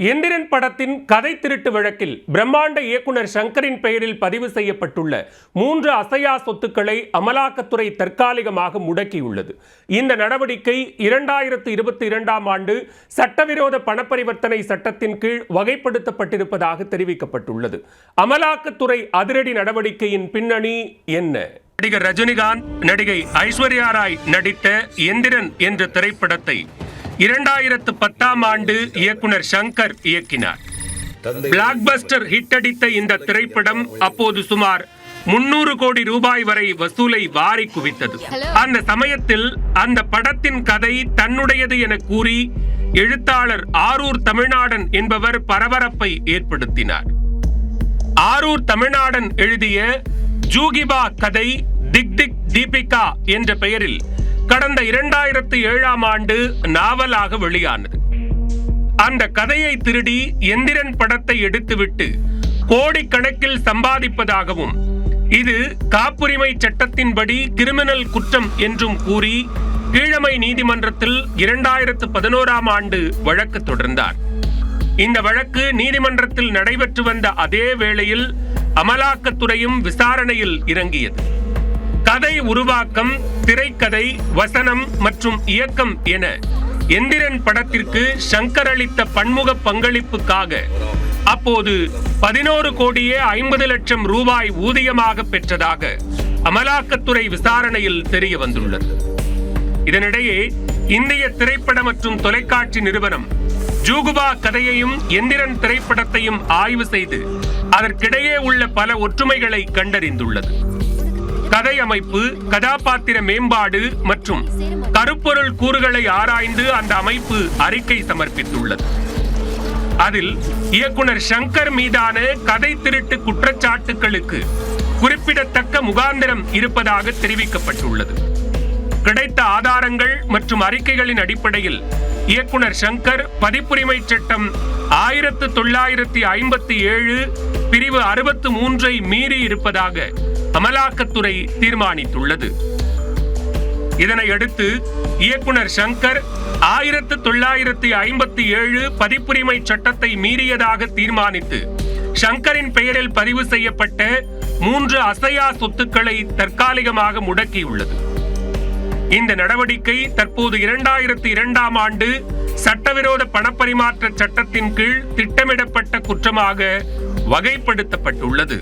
எந்திரன் படத்தின் கதை திருட்டு வழக்கில் பிரம்மாண்ட இயக்குனர் சங்கரின் பெயரில் பதிவு செய்யப்பட்டுள்ள 3 அசையா சொத்துக்களை அமலாக்கத்துறை தற்காலிகமாக முடக்கியுள்ளது. இந்த நடவடிக்கை 2022ஆம் ஆண்டு சட்டவிரோத பணப்பரிவர்த்தனை சட்டத்தின் கீழ் வகைப்படுத்தப்பட்டிருப்பதாக தெரிவிக்கப்பட்டுள்ளது. அமலாக்கத்துறை அதிரடி நடவடிக்கையின் பின்னணி என்ன? நடிகர் ரஜினிகாந்த், நடிகை ஐஸ்வர்யா ராய் நடித்த எந்திரன் என்ற திரைப்படத்தை 2010ஆம் ஆண்டு இயக்குனர் சங்கர் இயக்கினார். பிளாக்பஸ்டர் ஹிட் அடித்த இந்த திரைப்படம் அப்போது சுமார் 300 கோடி ரூபாய் வரை வசூலை வாரி குவித்தது. அந்த சமயத்தில் அந்த படத்தின் கதை தன்னுடையது என கூறி எழுத்தாளர் ஆரூர் தமிழ்நாடன் என்பவர் பரபரப்பை ஏற்படுத்தினார். ஆரூர் தமிழ்நாடன் எழுதிய ஜூகிபா கதை திக் திக் தீபிகா என்ற பெயரில் கடந்த 2007ஆம் ஆண்டு நாவலாக வெளியானது. அந்த கதையை திருடி எந்திரன் படத்தை எடுத்துவிட்டு கோடிக்கணக்கில் சம்பாதிப்பதாகவும் இது காப்புரிமை சட்டத்தின்படி கிரிமினல் குற்றம் என்றும் கூறி கீழமை நீதிமன்றத்தில் 2011ஆம் ஆண்டு வழக்கு தொடர்ந்தார். இந்த வழக்கு நீதிமன்றத்தில் நடைபெற்று வந்த அதே வேளையில் அமலாக்கத்துறையும் விசாரணையில் இறங்கியது. கதை உருவாக்கம், திரைக்கதை, வசனம் மற்றும் இயக்கம் என எந்திரன் படத்திற்கு சங்கர் அளித்த பன்முக பங்களிப்புக்காக அப்போது 11 கோடியே 50 லட்சம் ரூபாய் ஊதியமாக பெற்றதாக அமலாக்கத்துறை விசாரணையில் தெரிய வந்துள்ளது. இதனிடையே இந்திய திரைப்பட மற்றும் தொலைக்காட்சி நிறுவனம் ஜூகுபா கதையையும் எந்திரன் திரைப்படத்தையும் ஆய்வு செய்து அதற்கிடையே உள்ள பல ஒற்றுமைகளை கண்டறிந்துள்ளது. கதை அமைப்பு, கதாபாத்திர மேம்பாடு மற்றும் கருப்பொருள் கூறுகளை ஆராய்ந்து அந்த அமைப்பு அறிக்கை சமர்ப்பித்துள்ளது. அதில் இயக்குனர் சங்கர் மீதான கதை திருட்டு குற்றச்சாட்டுகளுக்கு குறிப்பிடத்தக்க முகாந்திரம் இருப்பதாக தெரிவிக்கப்பட்டுள்ளது. கிடைத்த ஆதாரங்கள் மற்றும் அறிக்கைகளின் அடிப்படையில் இயக்குனர் சங்கர் பதிப்புரிமை சட்டம் 1957 பிரிவு 63 மீறி இருப்பதாக அமலாக்கத்துறை தீர்மானித்துள்ளது. இதனையடுத்து இயக்குனர் சங்கர் 1957 பதிப்புரிமை சட்டத்தை மீறியதாக தீர்மானித்து சங்கரின் பெயரில் பதிவு செய்யப்பட்ட 3 அசையா சொத்துக்களை தற்காலிகமாக முடக்கியுள்ளது. இந்த நடவடிக்கை தற்போது 2002ஆம் ஆண்டு சட்டவிரோத பணப்பரிமாற்ற சட்டத்தின் கீழ் திட்டமிடப்பட்ட குற்றமாக வகைப்படுத்தப்பட்டுள்ளது.